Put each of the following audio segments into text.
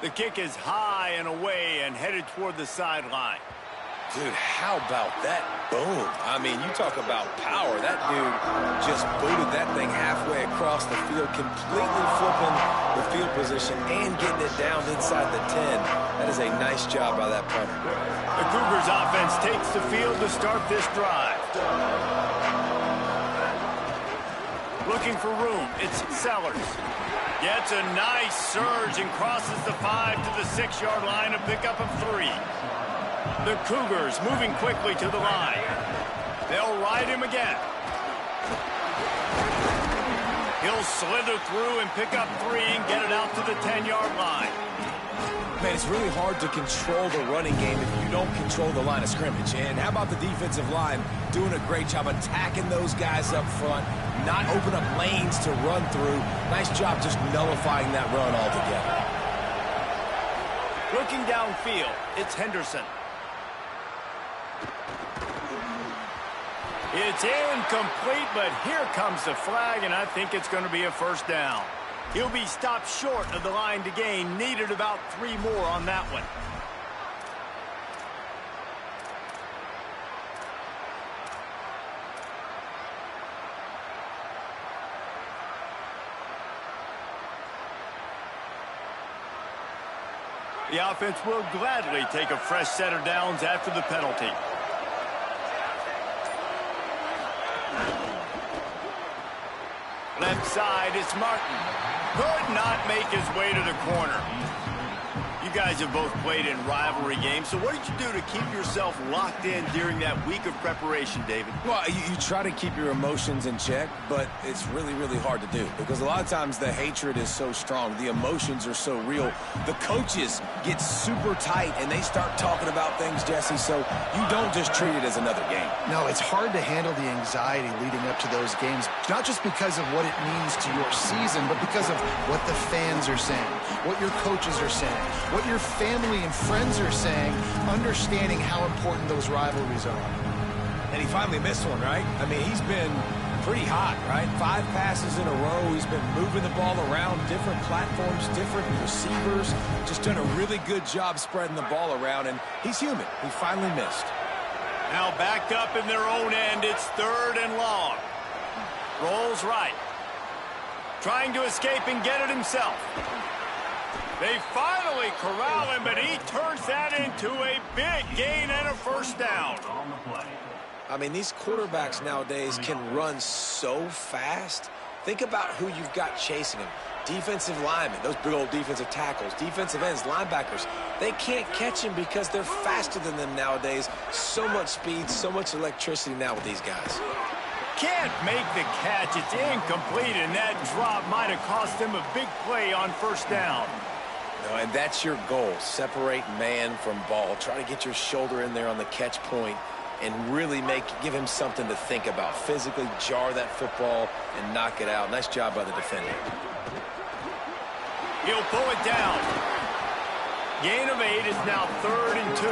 The kick is high and away and headed toward the sideline. Dude, how about that boom? I mean, you talk about power. That dude just booted that thing halfway across the field, completely flipping the field position and getting it down inside the 10. That is a nice job by that punter. The Cougars offense takes the field to start this drive. Looking for room, it's Sellers. Gets a nice surge and crosses the 5 to the 6-yard line, a pickup of 3. The Cougars moving quickly to the line. They'll ride him again. He'll slither through and pick up 3 and get it out to the 10-yard line. Man, it's really hard to control the running game if you don't control the line of scrimmage. And how about the defensive line doing a great job attacking those guys up front, not open up lanes to run through. Nice job just nullifying that run altogether. Looking downfield, it's Henderson. It's incomplete, but here comes the flag, and I think it's going to be a first down. He'll be stopped short of the line to gain. Needed about 3 more on that one. The offense will gladly take a fresh set of downs after the penalty. Left side, it's Martin. Could not make his way to the corner. You guys have both played in rivalry games, so what did you do to keep yourself locked in during that week of preparation, David? Well, you try to keep your emotions in check, but it's really, really hard to do because a lot of times the hatred is so strong. The emotions are so real. The coaches get super tight, and they start talking about things, Jesse, so you don't just treat it as another game. No, it's hard to handle the anxiety leading up to those games, not just because of what it means to your season, but because of what the fans are saying, what your coaches are saying, what your family and friends are saying, understanding how important those rivalries are. And he finally missed one, right? I mean, he's been pretty hot, right? 5 passes in a row. He's been moving the ball around different platforms, different receivers. Just done a really good job spreading the ball around, and he's human. He finally missed. Now backed up in their own end. It's 3rd and long. Rolls right. Trying to escape and get it himself. They finally corral him, but he turns that into a big gain and a first down. I mean, these quarterbacks nowadays can run so fast. Think about who you've got chasing them. Defensive linemen, those big old defensive tackles, defensive ends, linebackers. They can't catch him because they're faster than them nowadays. So much speed, so much electricity now with these guys. Can't make the catch. It's incomplete, and that drop might have cost him a big play on first down. No, and that's your goal. Separate man from ball. Try to get your shoulder in there on the catch point and really give him something to think about. Physically jar that football and knock it out. Nice job by the defender. He'll pull it down. Gain of 8 is now 3rd and 2.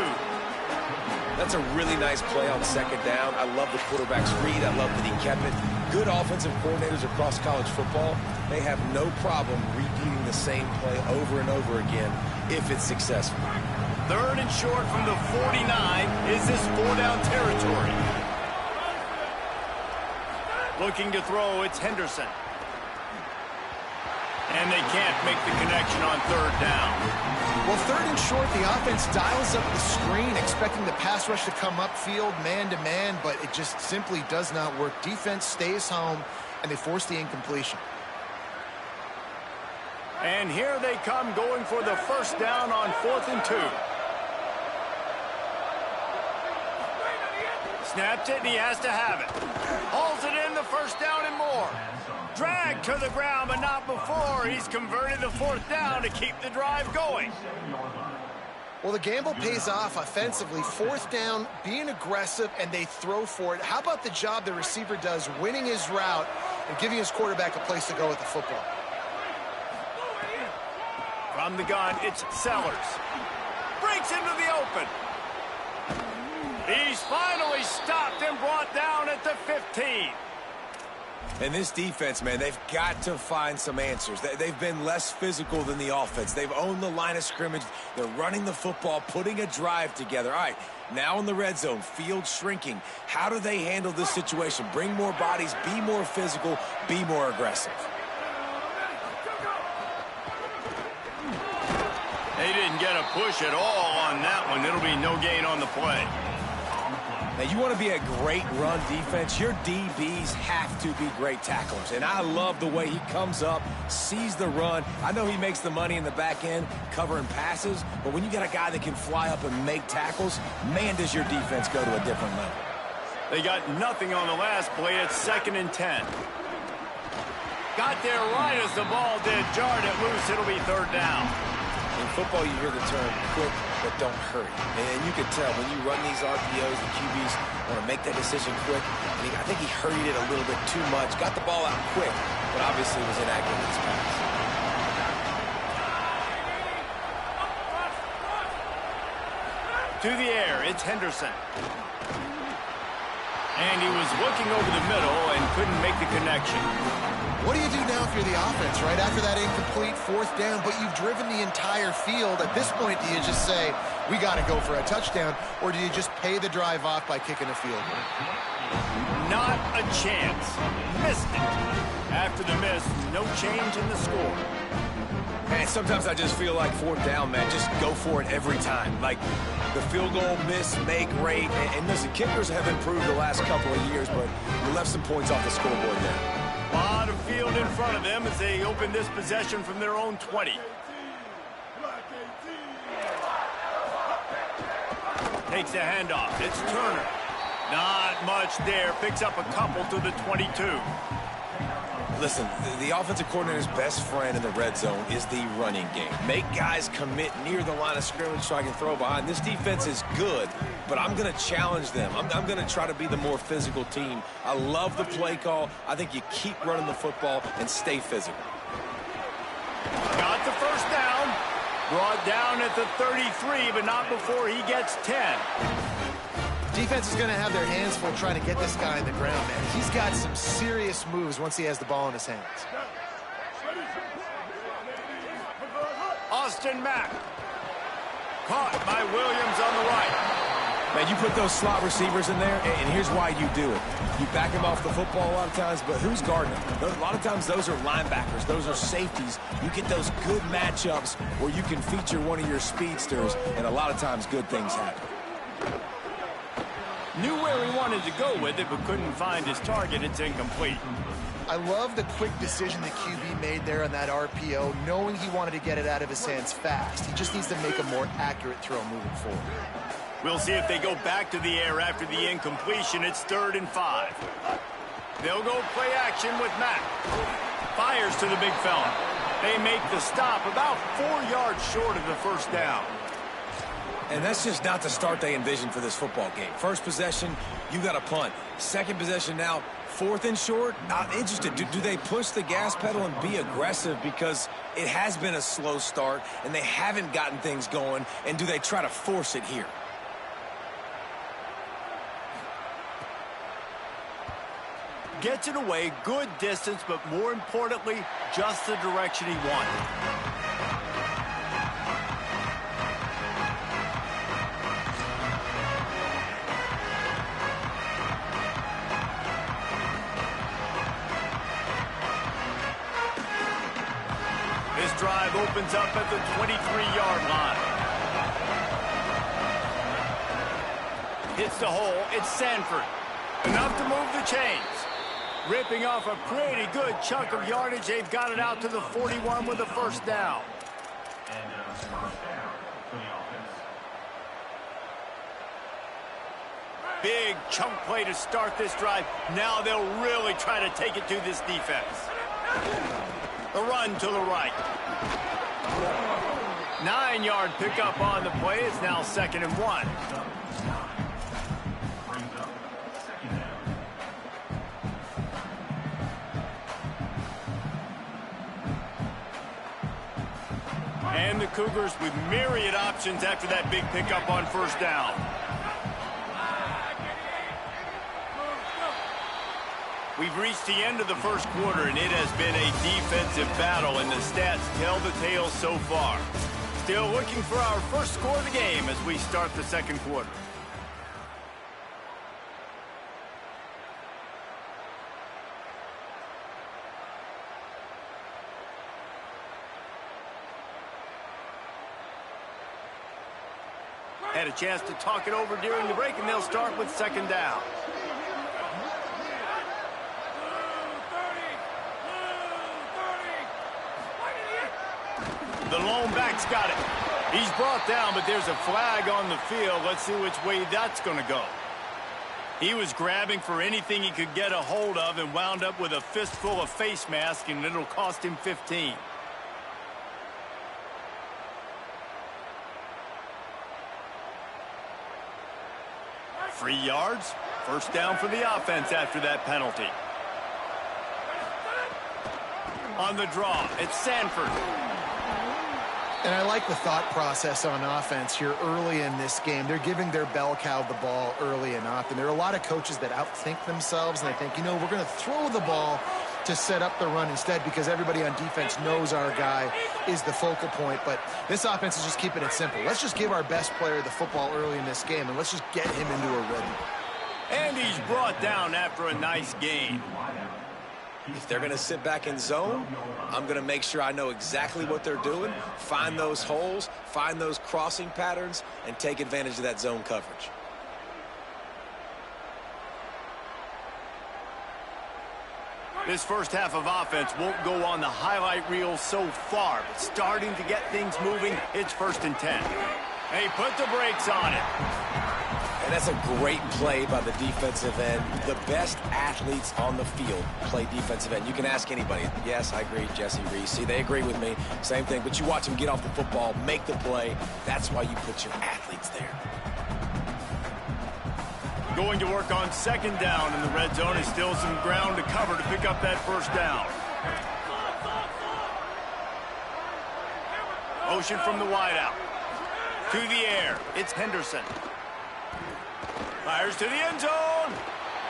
That's a really nice play on 2nd down. I love the quarterback's read. I love that he kept it. Good offensive coordinators across college football, they have no problem repeating the same play over and over again if it's successful. 3rd and short from the 49. Is this 4-down territory? Looking to throw, it's Henderson. And they can't make the connection on 3rd down. Well, 3rd and short, the offense dials up the screen, expecting the pass rush to come upfield, man-to-man, but it just simply does not work. Defense stays home, and they force the incompletion. And here they come going for the first down on 4th and 2. Snaps it, and he has to have it. Hauls it in, the first down and more. Dragged to the ground, but not before. He's converted the 4th down to keep the drive going. Well, the gamble pays off offensively. 4th down, being aggressive, and they throw for it. How about the job the receiver does, winning his route and giving his quarterback a place to go with the football? From the gun, it's Sellers. Breaks into the open. He's finally stopped and brought down at the 15. And this defense, man, they've got to find some answers. They've been less physical than the offense. They've owned the line of scrimmage. They're running the football, putting a drive together. All right, now in the red zone, field shrinking. How do they handle this situation? Bring more bodies, be more physical, be more aggressive. They didn't get a push at all on that one. It'll be no gain on the play. Now, you want to be a great run defense, your DBs have to be great tacklers. And I love the way he comes up, sees the run. I know he makes the money in the back end covering passes, but when you got a guy that can fly up and make tackles, man, does your defense go to a different level. They got nothing on the last play. It's 2nd and 10. Got there right as the ball did. Jarred it loose. It'll be 3rd down. In football, you hear the term quick, but don't hurry. And you can tell when you run these RPOs, the QBs want to make that decision quick. And I think he hurried it a little bit too much. Got the ball out quick, but obviously was inaccurate in his pass. To the air, it's Henderson. And he was looking over the middle and couldn't make the connection. What do you do now if you're the offense, right? After that incomplete 4th down, but you've driven the entire field. At this point, do you just say, we got to go for a touchdown, or do you just pay the drive off by kicking a field goal? Not a chance. Missed it. After the miss, no change in the score. Man, sometimes I just feel like 4th down, man. Just go for it every time. Like the field goal miss, make rate. And listen, kickers have improved the last couple of years, but you left some points off the scoreboard there. A lot of field in front of them as they open this possession from their own 20. Takes the handoff. It's Turner. Not much there. Picks up a couple to the 22. Listen, the offensive coordinator's best friend in the red zone is the running game. Make guys commit near the line of scrimmage so I can throw behind. This defense is good, but I'm going to challenge them. I'm going to try to be the more physical team. I love the play call. I think you keep running the football and stay physical. Got the 1st down. Brought down at the 33, but not before he gets 10. Defense is going to have their hands full trying to get this guy in the ground, man. He's got some serious moves once he has the ball in his hands. Austin Mack. Caught by Williams on the right. Man, you put those slot receivers in there, and here's why you do it. You back them off the football a lot of times, but who's guarding them? A lot of times those are linebackers. Those are safeties. You get those good matchups where you can feature one of your speedsters, and a lot of times good things happen. Knew where he wanted to go with it, but couldn't find his target. It's incomplete. I love the quick decision the QB made there on that RPO, knowing he wanted to get it out of his hands fast. He just needs to make a more accurate throw moving forward. We'll see if they go back to the air after the incompletion. It's 3rd and 5. They'll go play action with Mack. Fires to the big fella. They make the stop about 4 yards short of the 1st down. And that's just not the start they envisioned for this football game. First possession, you got a punt. Second possession now, 4th and short. I'm interested. Do they push the gas pedal and be aggressive because it has been a slow start and they haven't gotten things going? And do they try to force it here? Gets it away, good distance, but more importantly, just the direction he wanted. This drive opens up at the 23-yard line. Hits the hole. It's Sanford. Enough to move the chains. Ripping off a pretty good chunk of yardage. They've got it out to the 41 with the 1st down. Big chunk play to start this drive. Now they'll really try to take it to this defense. The run to the right. 9-yard pickup on the play. It's now 2nd and 1. And the Cougars with myriad options after that big pickup on 1st down. We've reached the end of the first quarter, and it has been a defensive battle, and the stats tell the tale so far. Still looking for our first score of the game as we start the second quarter. Had a chance to talk it over during the break, and they'll start with second down. The lone back's got it. He's brought down, but there's a flag on the field. Let's see which way that's going to go. He was grabbing for anything he could get a hold of and wound up with a fistful of face mask, and it'll cost him 15. Free yards. First down for the offense after that penalty. On the draw, it's Sanford. And I like the thought process on offense here early in this game. They're giving their bell cow the ball early and often. There are a lot of coaches that outthink themselves, and they think, you know, we're going to throw the ball to set up the run instead because everybody on defense knows our guy is the focal point. But this offense is just keeping it simple. Let's just give our best player the football early in this game, and let's just get him into a rhythm. And he's brought down after a nice gain. If they're going to sit back in zone, I'm going to make sure I know exactly what they're doing, find those holes, find those crossing patterns, and take advantage of that zone coverage. This first half of offense won't go on the highlight reel so far, but starting to get things moving, it's 1st and 10. They put the brakes on it. And that's a great play by the defensive end. The best athletes on the field play defensive end. You can ask anybody. Yes, I agree, Jesse Reese. See, they agree with me. Same thing. But you watch them get off the football, make the play. That's why you put your athletes there. Going to work on second down in the red zone. Is still some ground to cover to pick up that first down. Motion from the wideout. To the air. It's Henderson. Fires to the end zone.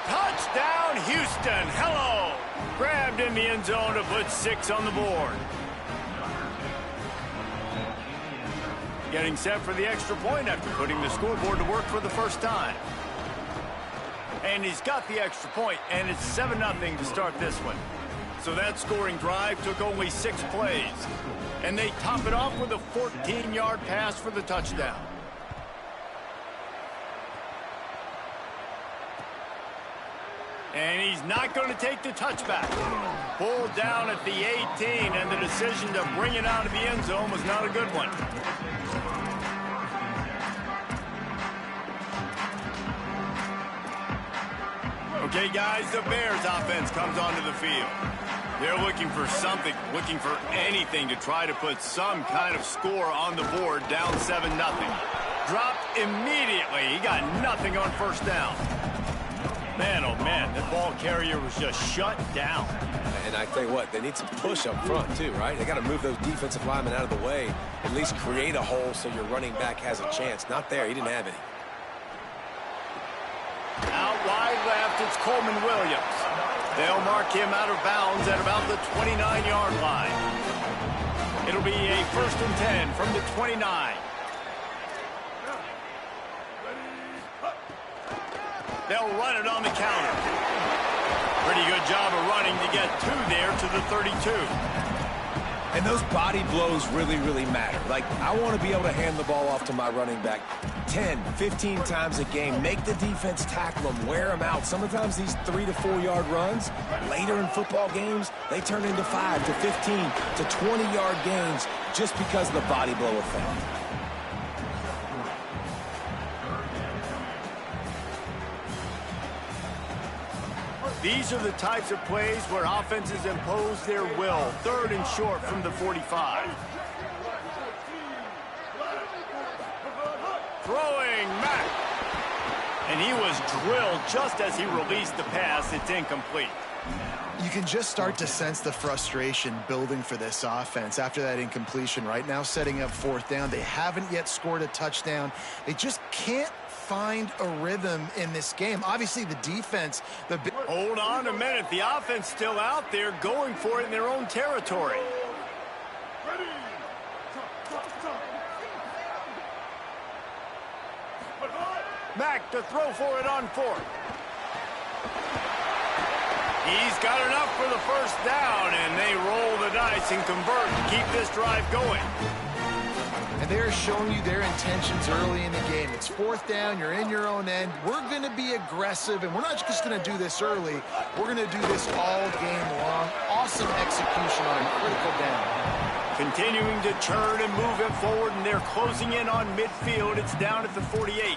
Touchdown, Houston. Hello. Grabbed in the end zone to put 6 on the board. Getting set for the extra point after putting the scoreboard to work for the first time. And he's got the extra point, and it's 7-0 to start this one. So that scoring drive took only 6 plays. And they top it off with a 14-yard pass for the touchdown. And he's not going to take the touchback. Pulled down at the 18, and the decision to bring it out of the end zone was not a good one. Okay, guys, the Bears offense comes onto the field. They're looking for something, looking for anything to try to put some kind of score on the board, down 7-0. Dropped immediately. He got nothing on first down. Man, oh man, that ball carrier was just shut down. And I tell you what, they need some push up front too, right? They got to move those defensive linemen out of the way, at least create a hole so your running back has a chance. Not there, he didn't have any. Out wide left, it's Coleman Williams. They'll mark him out of bounds at about the 29-yard line. It'll be a 1st and 10 from the 29. They'll run it on the counter. Pretty good job of running to get 2 there to the 32. And those body blows really, really matter. Like, I want to be able to hand the ball off to my running back 10, 15 times a game. Make the defense tackle them, wear them out. Sometimes these 3 to 4 yard runs, later in football games, they turn into 5 to 15 to 20-yard gains just because of the body blow effect. These are the types of plays where offenses impose their will. 3rd and short from the 45. Throwing Mack. And he was drilled just as he released the pass. It's incomplete. You can just start to sense the frustration building for this offense after that incompletion. Right now, setting up 4th down. They haven't yet scored a touchdown. They just can't find a rhythm in this game. Obviously, the defense... Hold on a minute. The offense still out there going for it in their own territory. Mack to throw for it on fourth. He's got enough for the first down, and they roll the dice and convert to keep this drive going. And they're showing you their intentions early in the game. It's fourth down, you're in your own end. We're going to be aggressive, and we're not just going to do this early. We're going to do this all game long. Awesome execution on a critical down. Continuing to turn and move it forward, and they're closing in on midfield. It's down at the 48.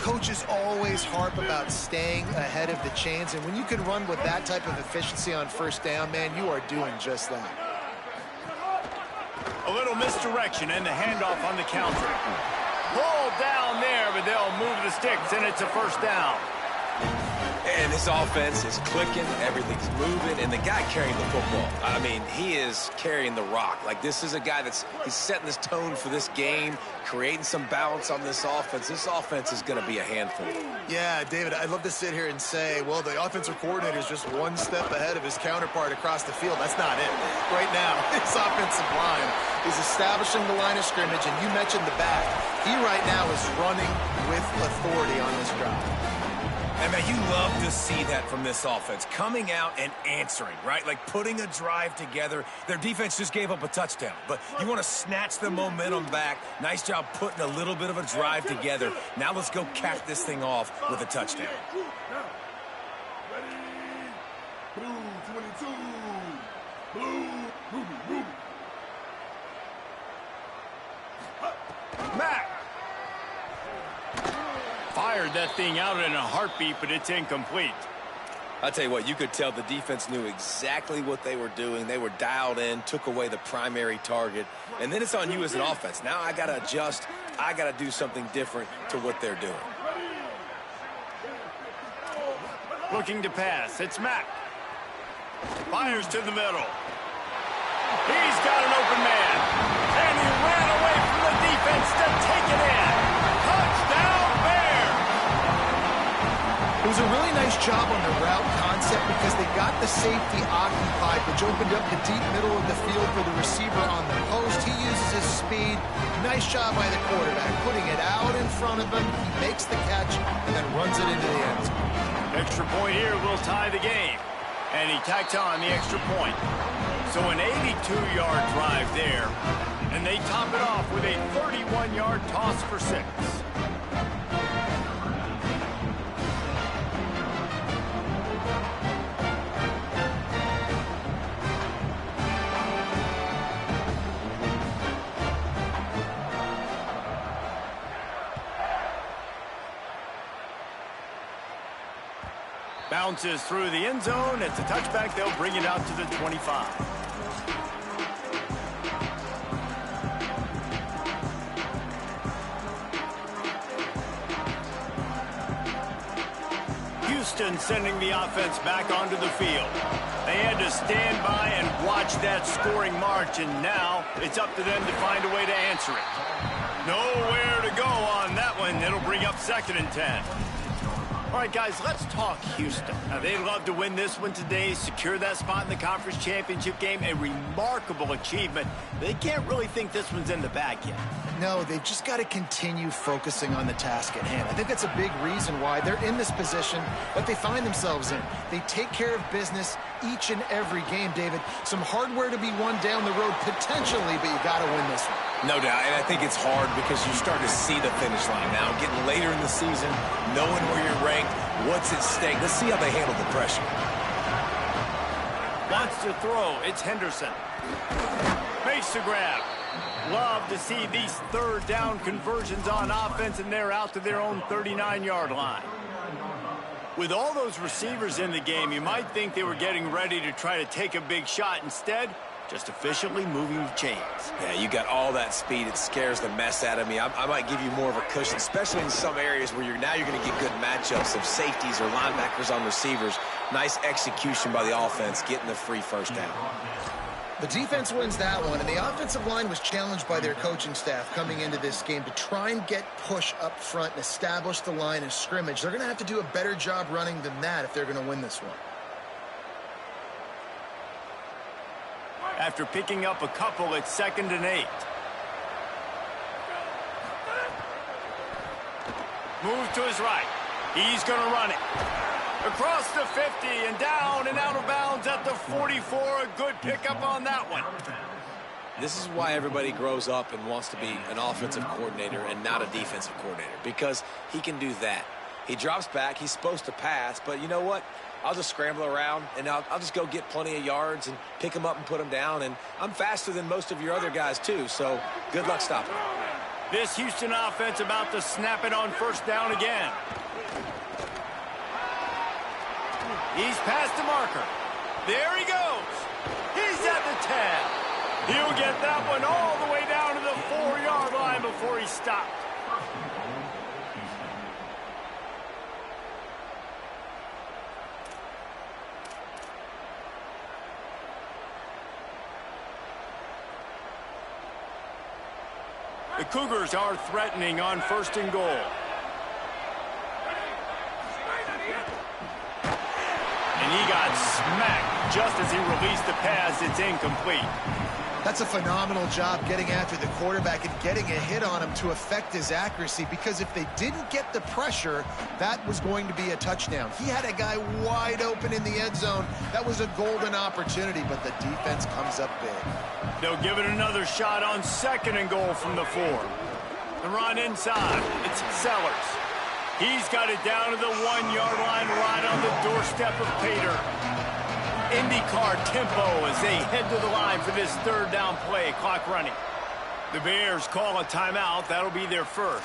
Coaches always harp about staying ahead of the chains, and when you can run with that type of efficiency on first down, man, you are doing just that. A little misdirection and the handoff on the counter. Pulled down there, but they'll move the sticks, and it's a first down. And this offense is clicking, everything's moving, and the guy carrying the football, I mean, he is carrying the rock. Like, this is a guy he's setting this tone for this game, creating some balance on this offense. This offense is going to be a handful. Yeah, David, I'd love to sit here and say, well, the offensive coordinator is just one step ahead of his counterpart across the field. That's not it. Right now, his offensive line is establishing the line of scrimmage, and you mentioned the back. He right now is running with authority on this drive. And, man, you love to see that from this offense, coming out and answering, right? Like putting a drive together. Their defense just gave up a touchdown, but you want to snatch the momentum back. Nice job putting a little bit of a drive together. Now let's go cap this thing off with a touchdown. Mack fired that thing out in a heartbeat, but it's incomplete. I'll tell you what, you could tell the defense knew exactly what they were doing. They were dialed in, took away the primary target, and then it's on you as an offense. Now I got to adjust. I got to do something different to what they're doing. Looking to pass. It's Mack. Fires to the middle. He's got an open man. And he ran away from the defense to take it in. Touchdown, Bears! It was a really nice job on the route concept because they got the safety occupied, which opened up the deep middle of the field for the receiver on the post. He uses his speed. Nice job by the quarterback, putting it out in front of him. He makes the catch and then runs it into the end zone. Extra point here will tie the game. And he tacked on the extra point. So an 82-yard drive there. And they top it off with a 31-yard toss for 6. Bounces through the end zone. It's a touchback. They'll bring it out to the 25. Houston sending the offense back onto the field. They had to stand by and watch that scoring march, and now it's up to them to find a way to answer it. Nowhere to go on that one. It'll bring up 2nd and 10. All right, guys, let's talk Houston. Now, they'd love to win this one today, secure that spot in the conference championship game, a remarkable achievement. They can't really think this one's in the bag yet. No, they've just got to continue focusing on the task at hand. I think that's a big reason why they're in this position that they find themselves in. They take care of business each and every game, David. Some hardware to be won down the road potentially, but you got to win this one. No doubt, and I think it's hard because you start to see the finish line now. Getting later in the season, knowing where you're ranked, what's at stake. Let's see how they handle the pressure. Wants to throw. It's Henderson. Makes the grab. Love to see these 3rd down conversions on offense, and they're out to their own 39-yard line. With all those receivers in the game, you might think they were getting ready to try to take a big shot. Instead, just efficiently moving the chains. Yeah, you got all that speed. It scares the mess out of me. I might give you more of a cushion, especially in some areas where you're going to get good matchups of safeties or linebackers on receivers. Nice execution by the offense, getting the free first down. The defense wins that one, and the offensive line was challenged by their coaching staff coming into this game to try and get push up front and establish the line of scrimmage. They're going to have to do a better job running than that if they're going to win this one. After picking up a couple, it's 2nd and 8. Move to his right. He's going to run it. Across the 50 and down and out of bounds at the 44. A good pickup on that one. This is why everybody grows up and wants to be an offensive coordinator and not a defensive coordinator, because he can do that. He drops back. He's supposed to pass, but you know what? I'll just scramble around, and I'll just go get plenty of yards and pick them up and put them down, and I'm faster than most of your other guys, too, so good luck stopping. This Houston offense about to snap it on 1st down again. He's past the marker. There he goes. He's at the 10. He'll get that one all the way down to the 4-yard line before he stopped. The Cougars are threatening on 1st and goal. And he got smacked just as he released the pass. It's incomplete. That's a phenomenal job getting after the quarterback and getting a hit on him to affect his accuracy, because if they didn't get the pressure, that was going to be a touchdown. He had a guy wide open in the end zone. That was a golden opportunity, but the defense comes up big. They'll give it another shot on 2nd and goal from the 4. The run inside. It's Sellers. He's got it down to the 1-yard line right on the doorstep of Pater. IndyCar tempo as they head to the line for this 3rd down play. Clock running. The Bears call a timeout. That'll be their first.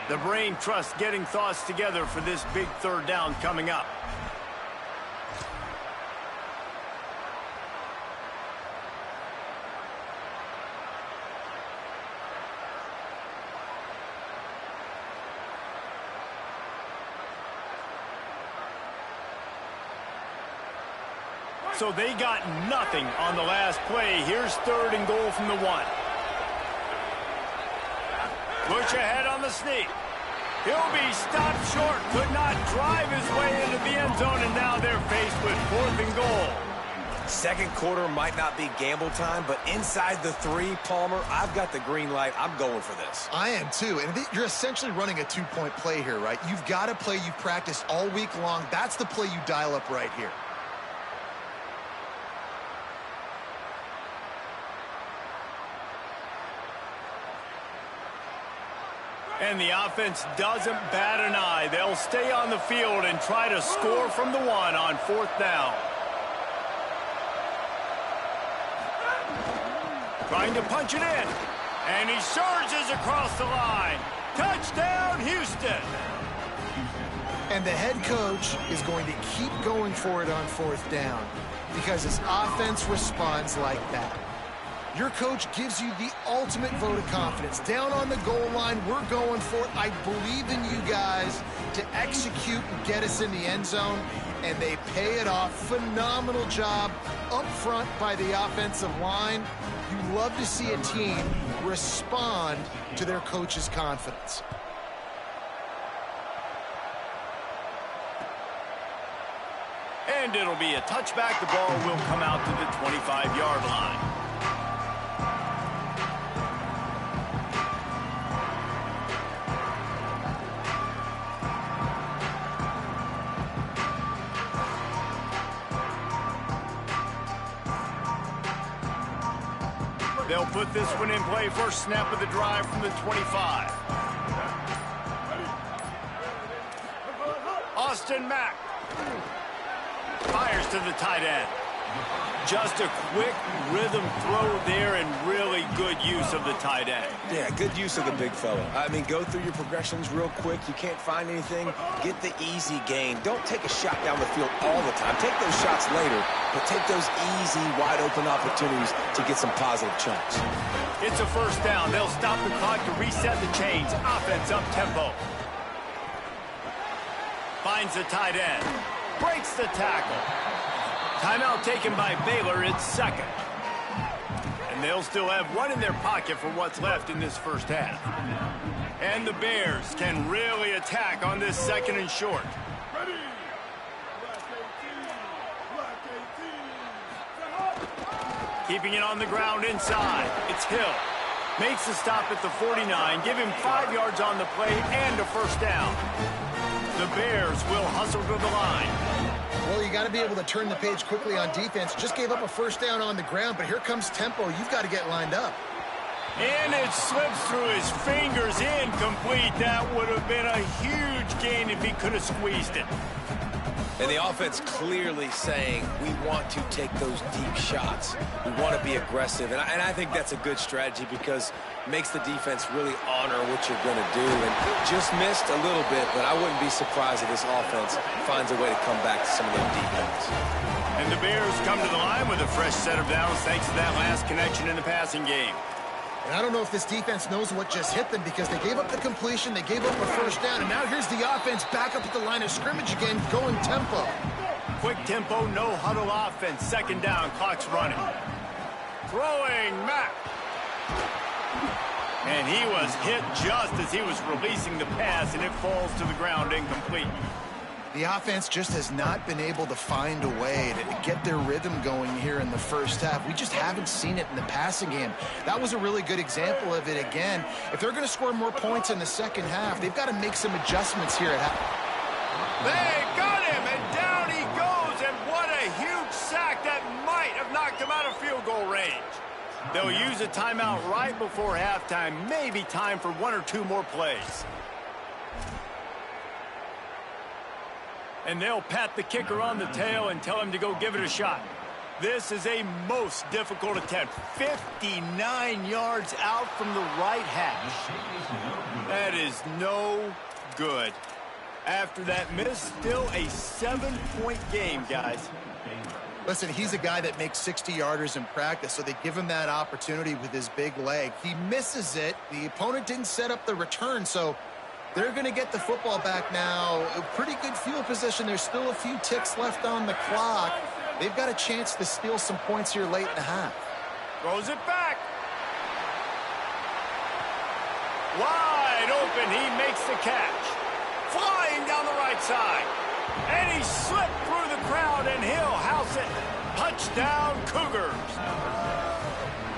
The brain trust getting thoughts together for this big 3rd down coming up. So they got nothing on the last play. Here's 3rd and goal from the 1. Push ahead on the sneak. He'll be stopped short. Could not drive his way into the end zone, and now they're faced with 4th and goal. 2nd quarter might not be gamble time, but inside the 3, Palmer, I've got the green light. I'm going for this. I am too, and you're essentially running a 2-point play here, right? You've got a play you've practiced all week long. That's the play you dial up right here. And the offense doesn't bat an eye. They'll stay on the field and try to score from the 1 on 4th down. Trying to punch it in. And he surges across the line. Touchdown, Houston. And the head coach is going to keep going for it on 4th down because his offense responds like that. Your coach gives you the ultimate vote of confidence. Down on the goal line, we're going for it. I believe in you guys to execute and get us in the end zone, and they pay it off. Phenomenal job up front by the offensive line. You love to see a team respond to their coach's confidence. And it'll be a touchback. The ball will come out to the 25-yard line. They'll put this one in play. First snap of the drive from the 25. Austin Mack fires to the tight end. Just a quick rhythm throw there and really good use of the tight end. Yeah, good use of the big fella. I mean, go through your progressions real quick. You can't find anything. Get the easy gain. Don't take a shot down the field all the time. Take those shots later, but take those easy, wide-open opportunities to get some positive chunks. It's a 1st down. They'll stop the clock to reset the chains. Offense up tempo. Finds the tight end. Breaks the tackle. Timeout taken by Baylor. It's 2nd. And they'll still have one in their pocket for what's left in this first half. And the Bears can really attack on this 2nd and short. Keeping it on the ground inside. It's Hill. Makes the stop at the 49. Give him 5 yards on the play and a first down. The Bears will hustle to the line. Well, you got to be able to turn the page quickly on defense. Just gave up a first down on the ground, but here comes tempo. You've got to get lined up. And it slips through his fingers, incomplete. That would have been a huge gain if he could have squeezed it. And the offense clearly saying, we want to take those deep shots. We want to be aggressive. And I think that's a good strategy because it makes the defense really honor what you're going to do. And just missed a little bit, but I wouldn't be surprised if this offense finds a way to come back to some of those deep ones. And the Bears come to the line with a fresh set of downs thanks to that last connection in the passing game. And I don't know if this defense knows what just hit them because they gave up the completion, they gave up a first down, and now here's the offense back up at the line of scrimmage again, going tempo. Quick tempo, no huddle offense. 2nd down, clock's running. Throwing Mack. And he was hit just as he was releasing the pass, and it falls to the ground incomplete. The offense just has not been able to find a way to get their rhythm going here in the first half. We just haven't seen it in the passing game. That was a really good example of it again. If they're going to score more points in the second half, they've got to make some adjustments here at half. They got him, and down he goes, and what a huge sack that might have knocked him out of field goal range. They'll use a timeout right before halftime, maybe time for 1 or 2 more plays. And they'll pat the kicker on the tail and tell him to go give it a shot. This is a most difficult attempt. 59 yards out from the right hash. That is no good. After that miss, still a 7-point game, guys. Listen, he's a guy that makes 60-yarders in practice, so they give him that opportunity with his big leg. He misses it. The opponent didn't set up the return, so they're going to get the football back now. A pretty good field position. There's still a few ticks left on the clock. They've got a chance to steal some points here late in the half. Throws it back. Wide open. He makes the catch. Flying down the right side. And he slipped through the crowd, and he'll house it. Touchdown, Cougars.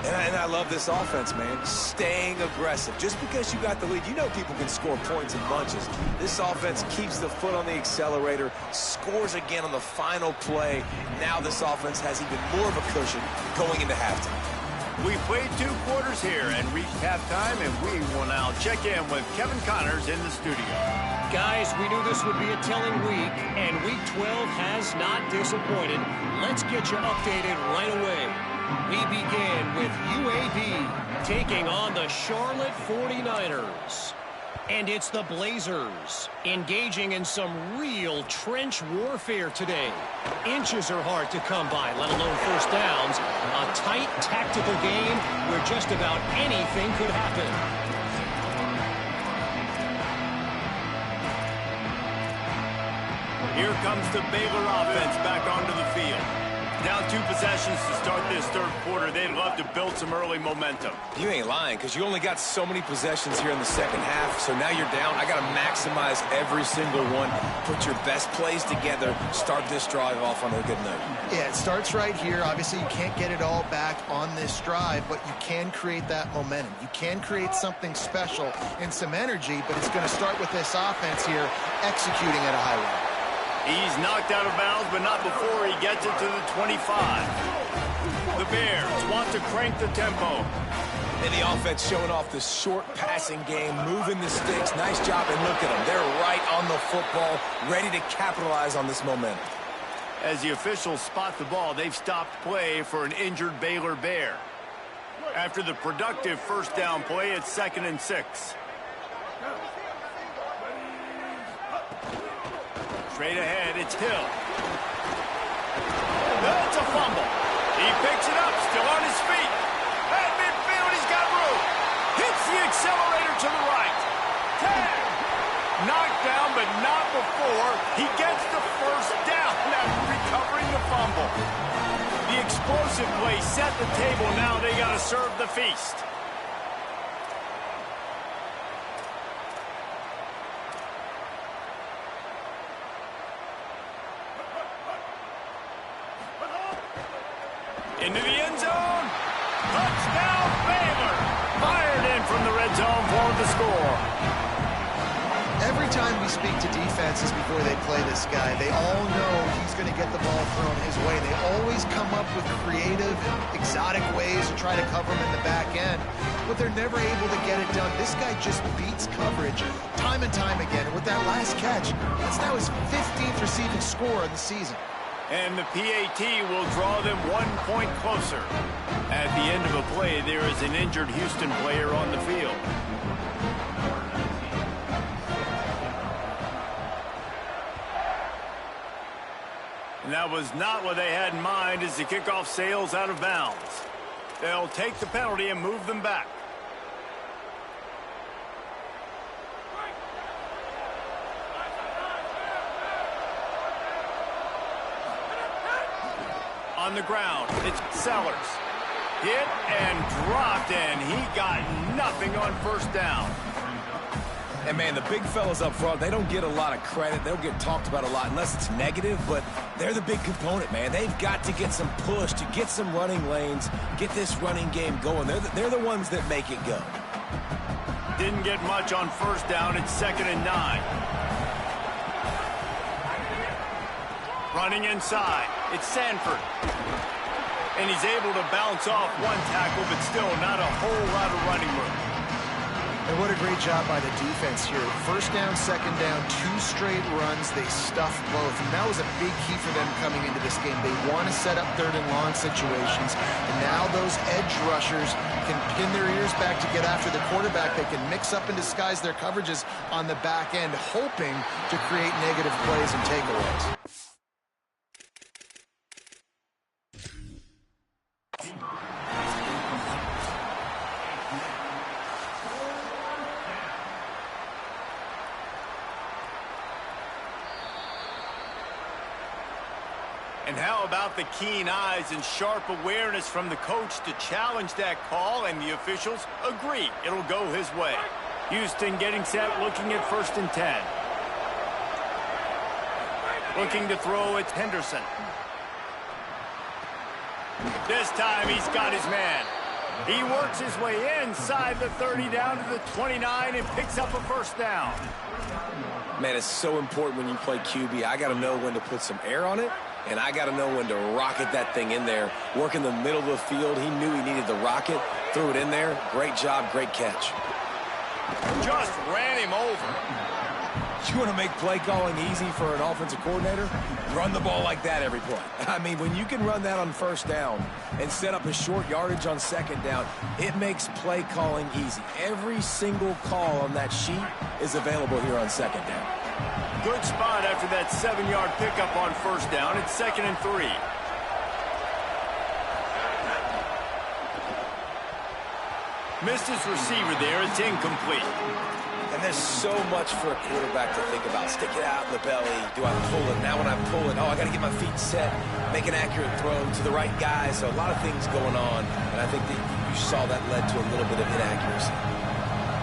And I love this offense, man. Staying aggressive. Just because you got the lead, you know people can score points in bunches. This offense keeps the foot on the accelerator, scores again on the final play. Now this offense has even more of a cushion going into halftime. We played 2 quarters here and reached halftime, and we will now check in with Kevin Connors in the studio. Guys, we knew this would be a telling week, and Week 12 has not disappointed. Let's get you updated right away. We begin with UAB taking on the Charlotte 49ers. And it's the Blazers engaging in some real trench warfare today. Inches are hard to come by, let alone first downs. A tight tactical game where just about anything could happen. Here comes the Baylor offense back onto the field. Down 2 possessions to start this 3rd quarter. They'd love to build some early momentum. You ain't lying, because you only got so many possessions here in the second half, so now you're down. I got to maximize every single one. Put your best plays together. Start this drive off on a good note. Yeah, it starts right here. Obviously, you can't get it all back on this drive, but you can create that momentum. You can create something special and some energy, but it's going to start with this offense here executing at a high level. He's knocked out of bounds, but not before he gets it to the 25. The Bears want to crank the tempo. And the offense showing off the short passing game, moving the sticks. Nice job, and look at them. They're right on the football, ready to capitalize on this momentum. As the officials spot the ball, they've stopped play for an injured Baylor Bear. After the productive first down play, it's 2nd and 6. Straight ahead, it's Hill. That's a fumble. He picks it up, still on his feet. At midfield, he's got room. Hits the accelerator to the right. Tag. Knocked down, but not before he gets the first down after recovering the fumble. The The explosive play set the table. Now they got to serve the feast. Into the end zone. Touchdown, Baylor. Fired in from the red zone for the score. Every time we speak to defenses before they play this guy, they all know he's going to get the ball thrown his way. They always come up with creative and exotic ways to try to cover him in the back end, but they're never able to get it done. This guy just beats coverage time and time again. And with that last catch, that's now his 15th receiving score of the season. And the PAT will draw them 1 point closer. At the end of a play, there is an injured Houston player on the field. And that was not what they had in mind as the kickoff sails out of bounds. They'll take the penalty and move them back. On the ground, it's Sellers. Hit and dropped, and he got nothing on first down. And, man, the big fellas up front, they don't get a lot of credit. They'll get talked about a lot unless it's negative, but they're the big component, man. They've got to get some push, to get some running lanes, get this running game going. They're the ones that make it go. Didn't get much on first down. It's 2nd and 9. Running inside, it's Sanford. And he's able to bounce off one tackle, but still not a whole lot of running room. And what a great job by the defense here. First down, second down, 2 straight runs. They stuffed both. And that was a big key for them coming into this game. They want to set up 3rd and long situations. And now those edge rushers can pin their ears back to get after the quarterback. They can mix up and disguise their coverages on the back end, hoping to create negative plays and takeaways. And how about the keen eyes and sharp awareness from the coach to challenge that call, and the officials agree it'll go his way. Houston getting set, looking at 1st and 10. Looking to throw, it's Henderson. This time he's got his man. He works his way inside the 30 down to the 29 and picks up a first down. Man, it's so important when you play QB. I got to know when to put some air on it, and I got to know when to rocket that thing in there. Work in the middle of the field. He knew he needed the rocket, threw it in there. Great job, great catch. Just ran him over. You want to make play calling easy for an offensive coordinator? Run the ball like that every play. I mean, when you can run that on first down and set up a short yardage on second down, it makes play calling easy. Every single call on that sheet is available here on second down. Good spot after that 7-yard pickup on first down. It's 2nd and 3. Missed his receiver there. It's incomplete. And there's so much for a quarterback to think about. Stick it out in the belly. Do I pull it? Now when I pull it, oh, I got to get my feet set, make an accurate throw to the right guy. So a lot of things going on, and I think that you saw that led to a little bit of inaccuracy.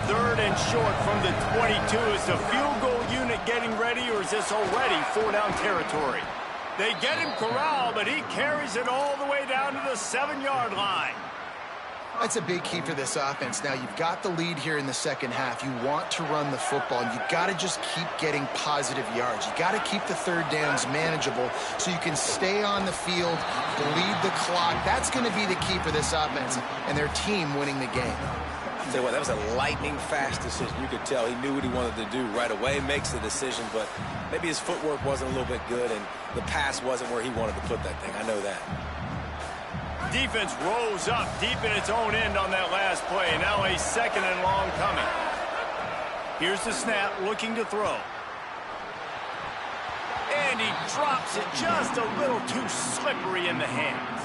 3rd and short from the 22. Is the field goal unit getting ready, or is this already 4-down territory? They get him corralled, but he carries it all the way down to the 7-yard line. That's a big key for this offense. Now, you've got the lead here in the second half. You want to run the football, and you've got to just keep getting positive yards. You've got to keep the 3rd downs manageable so you can stay on the field, bleed the clock. That's going to be the key for this offense and their team winning the game. I'll tell you what, that was a lightning-fast decision. You could tell he knew what he wanted to do right away, makes the decision, but maybe his footwork wasn't a little bit good, and the pass wasn't where he wanted to put that thing. I know that. Defense rose up deep in its own end on that last play. Now a 2nd and long coming. Here's the snap, looking to throw. And he drops it just a little too slippery in the hands.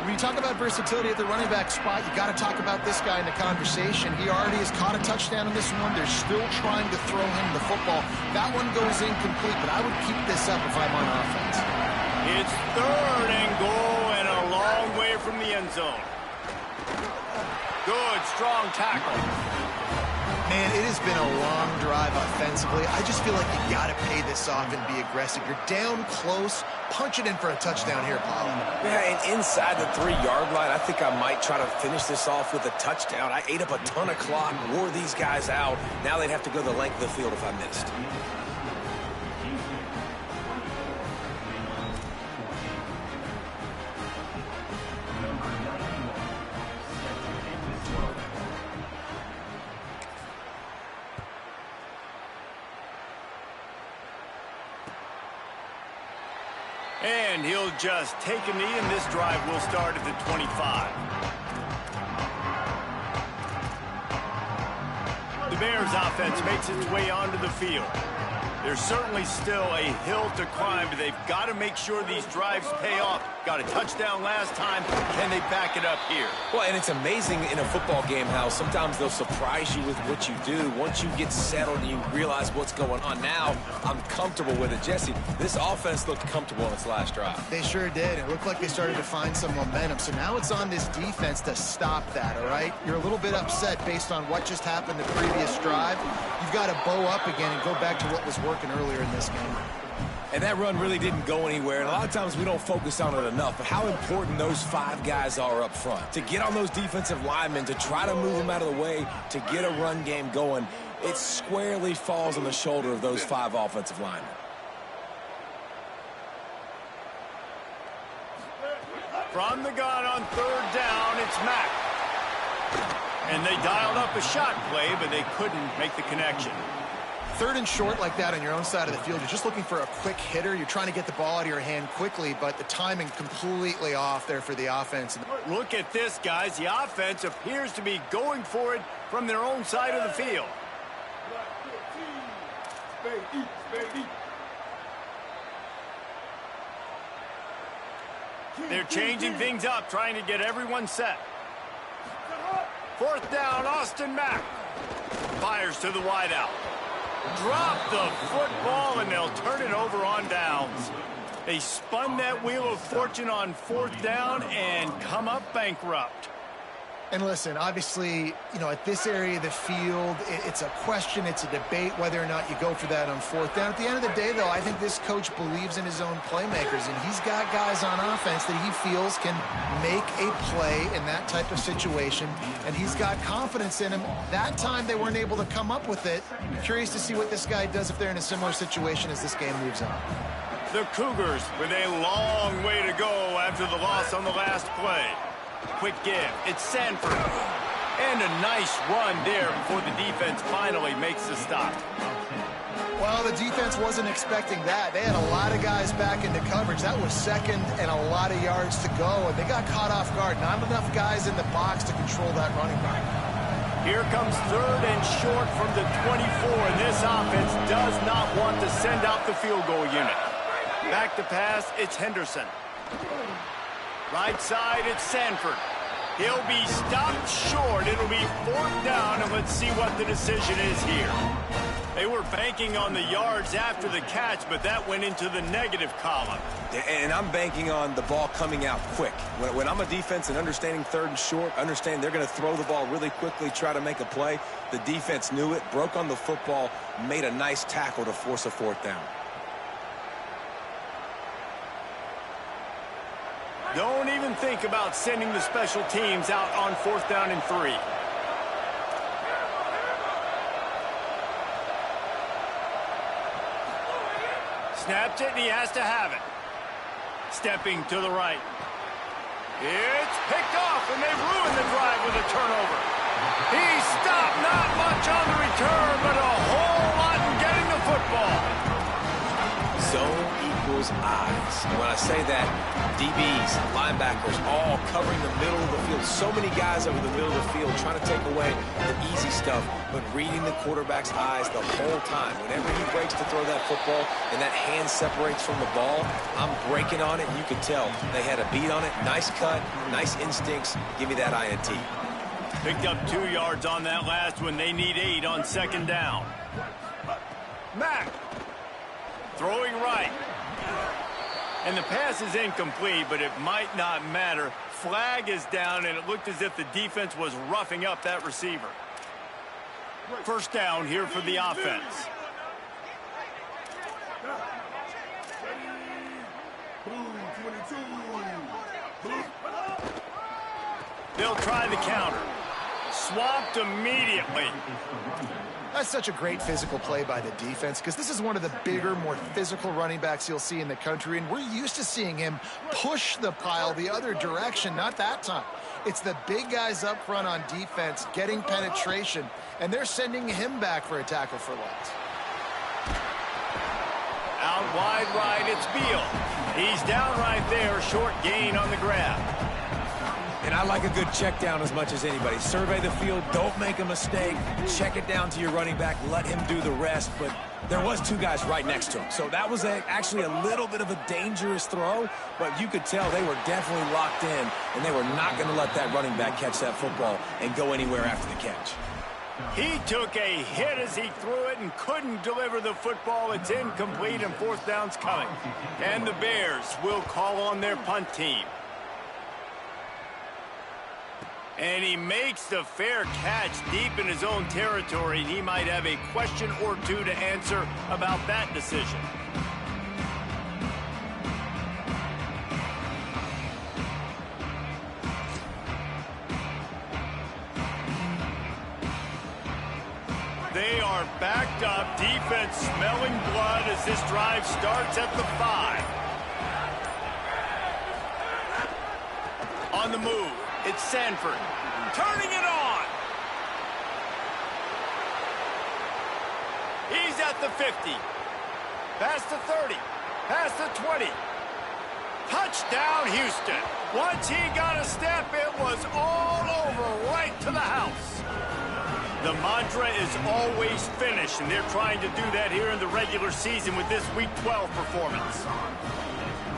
When you talk about versatility at the running back spot, you got to talk about this guy in the conversation. He already has caught a touchdown in this one. They're still trying to throw him the football. That one goes incomplete, but I would keep this up if I'm on offense. It's 3rd and goal and a long from the end zone. Good, strong tackle. Man, it has been a long drive offensively. I just feel like you got to pay this off and be aggressive. You're down close. Punch it in for a touchdown here, Paulo. Yeah, and inside the 3-yard line, I think I might try to finish this off with a touchdown. I ate up a ton of clock, wore these guys out. Now they'd have to go the length of the field if I missed. And he'll just take a knee, and this drive will start at the 25. The Bears offense makes its way onto the field. There's certainly still a hill to climb, but they've got to make sure these drives pay off. Got a touchdown last time. Can they back it up here? Well, and it's amazing in a football game how sometimes they'll surprise you with what you do. Once you get settled and you realize what's going on. Now, I'm comfortable with it. Jesse, this offense looked comfortable on its last drive. They sure did. It looked like they started to find some momentum. So now it's on this defense to stop that, all right? You're a little bit upset based on what just happened the previous drive. You've got to bow up again and go back to what was working earlier in this game. And that run really didn't go anywhere. And a lot of times we don't focus on it enough. But how important those 5 guys are up front. To get on those defensive linemen, to try to move them out of the way, to get a run game going, it squarely falls on the shoulder of those 5 offensive linemen. From the gun on 3rd down, it's Mack. And they dialed up a shot play, but they couldn't make the connection. 3rd and short like that on your own side of the field, you're just looking for a quick hitter. You're trying to get the ball out of your hand quickly, but the timing completely off there for the offense. Look at this, guys. The offense appears to be going for it from their own side of the field. They're changing things up, trying to get everyone set. 4th down, Austin Mack. Fires to the wideout. Drop the football, and they'll turn it over on downs. They spun that wheel of fortune on 4th down and come up bankrupt. And listen, obviously, you know, at this area of the field, it's a question, it's a debate whether or not you go for that on 4th down. At the end of the day, though, I think this coach believes in his own playmakers, and he's got guys on offense that he feels can make a play in that type of situation, and he's got confidence in him. That time they weren't able to come up with it. I'm curious to see what this guy does if they're in a similar situation as this game moves on. The Cougars with a long way to go after the loss on the last play. Quick give. It's Sanford. And a nice run there before the defense finally makes the stop. Well, the defense wasn't expecting that. They had a lot of guys back into coverage. That was 2nd and a lot of yards to go, and they got caught off guard. Not enough guys in the box to control that running back. Here comes 3rd and short from the 24, and this offense does not want to send out the field goal unit. Back to pass, it's Henderson. Right side, it's Sanford. He'll be stopped short. It'll be 4th down, and let's see what the decision is here. They were banking on the yards after the catch, but that went into the negative column. And I'm banking on the ball coming out quick. When I'm a defense and understanding 3rd and short, understand they're going to throw the ball really quickly, try to make a play. The defense knew it, broke on the football, made a nice tackle to force a 4th down. Don't even think about sending the special teams out on 4th down and 3. Snaps it, and he has to have it. Stepping to the right. It's picked off, and they've ruined the drive with a turnover. He stopped, not much on the return, but a whole lot in getting the football. Zone equals eyes. And when I say that, DBs, linebackers, all covering the middle of the field. So many guys over the middle of the field trying to take away the easy stuff, but reading the quarterback's eyes the whole time. Whenever he breaks to throw that football and that hand separates from the ball, I'm breaking on it, and you can tell they had a beat on it. Nice cut, nice instincts. Give me that INT. Picked up 2 yards on that last one. They need 8 on 2nd down. Mack. Throwing right. And the pass is incomplete, but it might not matter. flag is down, and it looked as if the defense was roughing up that receiver. First down here for the offense. They'll try the counter. Swamped immediately. That's such a great physical play by the defense because this is one of the bigger, more physical running backs you'll see in the country, and we're used to seeing him push the pile the other direction, not that time. It's the big guys up front on defense getting penetration, and they're sending him back for a tackle for loss. Out wide right, it's Beal. He's down right there, short gain on the grab. And I like a good check down as much as anybody. Survey the field, don't make a mistake, check it down to your running back, let him do the rest. But there was two guys right next to him. So that was actually a little bit of a dangerous throw, but you could tell they were definitely locked in, and they were not going to let that running back catch that football and go anywhere after the catch. He took a hit as he threw it and couldn't deliver the football. It's incomplete, and fourth down's coming. And the Bears will call on their punt team. And he makes the fair catch deep in his own territory, and he might have a question or two to answer about that decision. They are backed up, defense smelling blood as this drive starts at the 5. On the move, it's Sanford, turning it on. He's at the 50, past the 30, past the 20. Touchdown, Houston. Once he got a step, it was all over, right to the house. The mantra is always finish, and they're trying to do that here in the regular season with this Week 12 performance.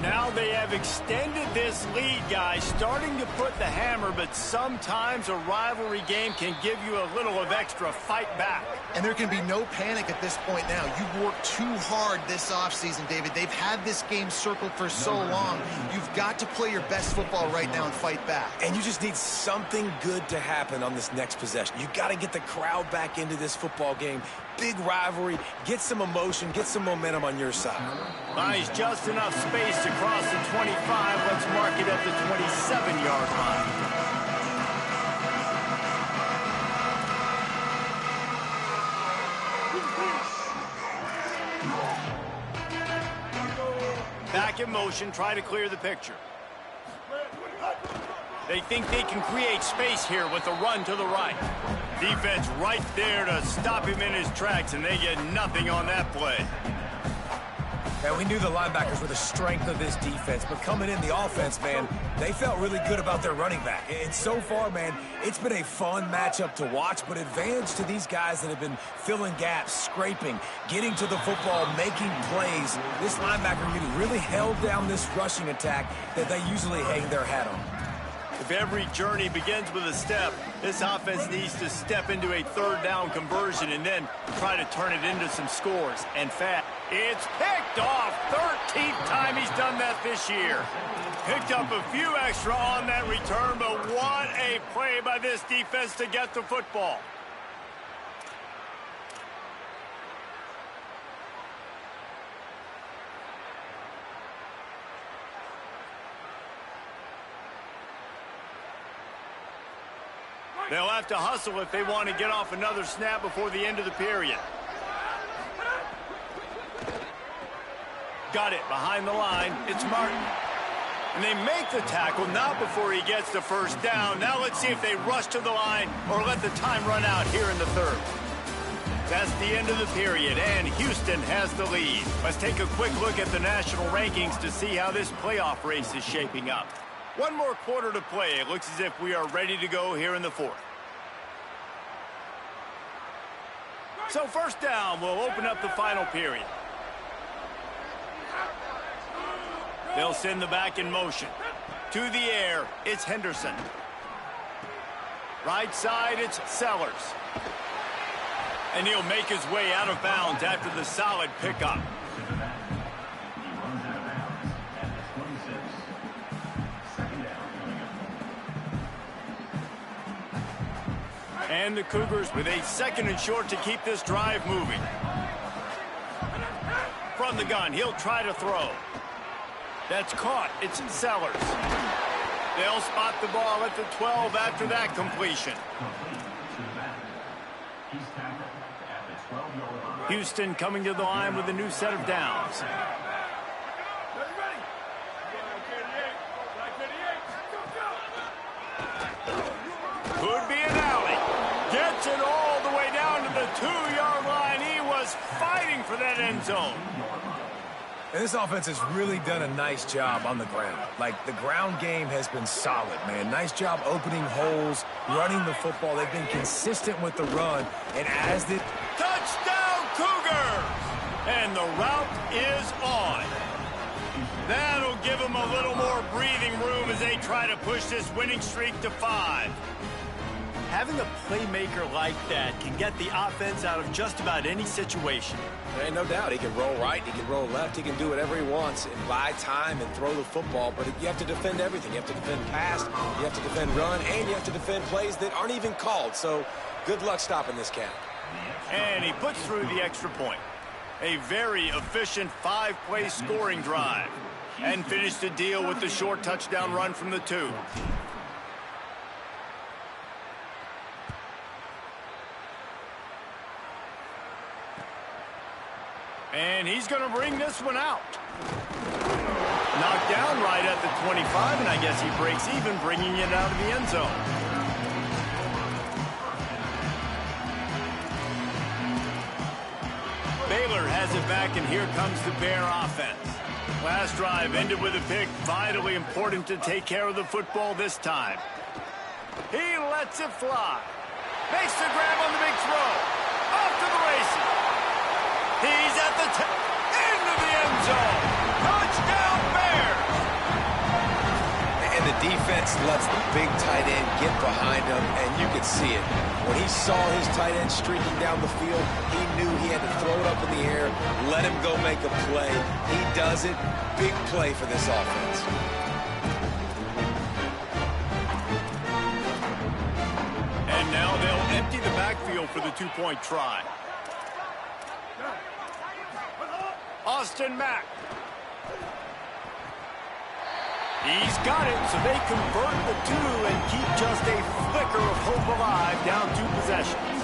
Now they have extended this lead, guys, starting to put the hammer, but sometimes a rivalry game can give you a little of extra fight back. And there can be no panic at this point now. You've worked too hard this offseason, David. They've had this game circled for so long. You've got to play your best football right now and fight back. And you just need something good to happen on this next possession. You got to get the crowd back into this football game. Big rivalry, get some emotion, get some momentum on your side. Buys just enough space to cross the 25. Let's mark it at the 27-yard line. Back in motion, try to clear the picture. They think they can create space here with a run to the right. Defense right there to stop him in his tracks, and they get nothing on that play. And we knew the linebackers were the strength of this defense, but coming in the offense, man, they felt really good about their running back. And so far, man, it's been a fun matchup to watch, but advantage to these guys that have been filling gaps, scraping, getting to the football, making plays. This linebacker unit really held down this rushing attack that they usually hang their hat on. If every journey begins with a step, this offense needs to step into a third down conversion and then try to turn it into some scores. And fast. It's picked off. 13th time he's done that this year. Picked up a few extra on that return, but what a play by this defense to get the football. They'll have to hustle if they want to get off another snap before the end of the period. Got it behind the line. It's Martin. And they make the tackle, not before he gets the first down. Now let's see if they rush to the line or let the time run out here in the third. That's the end of the period, and Houston has the lead. Let's take a quick look at the national rankings to see how this playoff race is shaping up. One more quarter to play. It looks as if we are ready to go here in the fourth. So first down, we'll open up the final period. They'll send the back in motion. To the air, it's Henderson. Right side, it's Sellers. And he'll make his way out of bounds after the solid pickup. And the Cougars with a 2nd and short to keep this drive moving. From the gun, he'll try to throw. That's caught. It's Sellers. They'll spot the ball at the 12 after that completion. Houston coming to the line with a new set of downs. Could be an alley. Gets it all the way down to the 2-yard line. He was fighting for that end zone. And this offense has really done a nice job on the ground. Like, the ground game has been solid, man. Nice job opening holes, running the football. They've been consistent with the run. And as the... Touchdown, Cougars! And the route is on. That'll give them a little more breathing room as they try to push this winning streak to 5. Having a playmaker like that can get the offense out of just about any situation. There ain't no doubt. He can roll right, he can roll left, he can do whatever he wants and buy time and throw the football. But you have to defend everything. You have to defend pass, you have to defend run, and you have to defend plays that aren't even called. So good luck stopping this cat. And he puts through the extra point. A very efficient 5-play scoring drive. And finished the deal with the short touchdown run from the 2. And he's going to bring this one out. Knocked down right at the 25, and I guess he breaks even, bringing it out of the end zone. Baylor has it back, and here comes the Bear offense. Last drive ended with a pick. Vitally important to take care of the football this time. He lets it fly. Makes the grab on the big throw. Off to the races. He's at the end of the end zone. Touchdown, Bears! And the defense lets the big tight end get behind him, and you can see it. When he saw his tight end streaking down the field, he knew he had to throw it up in the air, let him go make a play. He does it. Big play for this offense. And now they'll empty the backfield for the 2-point try. Austin Mack. He's got it, so they convert the 2 and keep just a flicker of hope alive, down 2 possessions.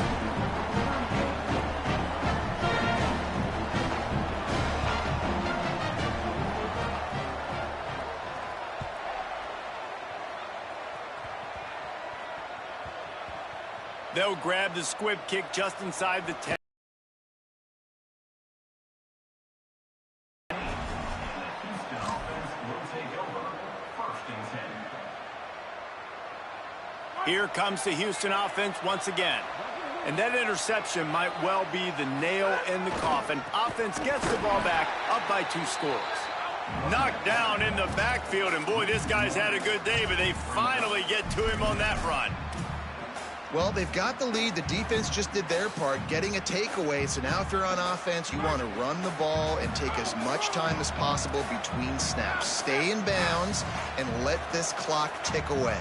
They'll grab the squib kick just inside the 10. Here comes the Houston offense once again. And that interception might well be the nail in the coffin. Offense gets the ball back, up by 2 scores. Knocked down in the backfield, and boy, this guy's had a good day, but they finally get to him on that run. Well, they've got the lead. The defense just did their part, getting a takeaway. So now if you're on offense, you want to run the ball and take as much time as possible between snaps. Stay in bounds and let this clock tick away.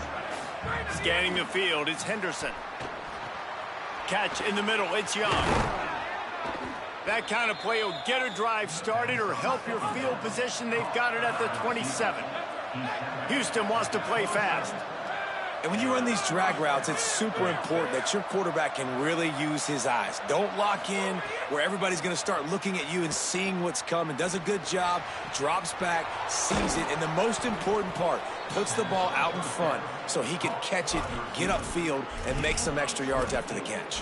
Scanning the field, it's Henderson. Catch in the middle, it's Young. That kind of play will get a drive started or help your field position. They've got it at the 27. Houston wants to play fast. And when you run these drag routes, it's super important that your quarterback can really use his eyes. Don't lock in where everybody's going to start looking at you and seeing what's coming. Does a good job, drops back, sees it, and the most important part, puts the ball out in front so he can catch it, get upfield, and make some extra yards after the catch.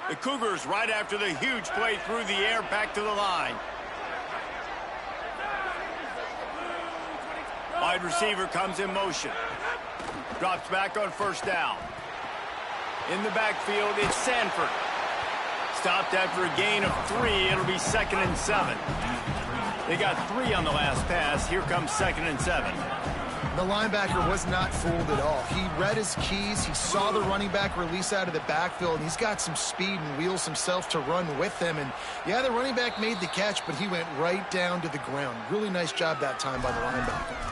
The Cougars right after the huge play through the air back to the line. Wide receiver comes in motion. Drops back on first down. In the backfield, it's Sanford. Stopped after a gain of 3. It'll be 2nd and 7. They got 3 on the last pass. Here comes 2nd and 7. The linebacker was not fooled at all. He read his keys. He saw the running back release out of the backfield, and he's got some speed and wheels himself to run with them. And, yeah, the running back made the catch, but he went right down to the ground. Really nice job that time by the linebacker.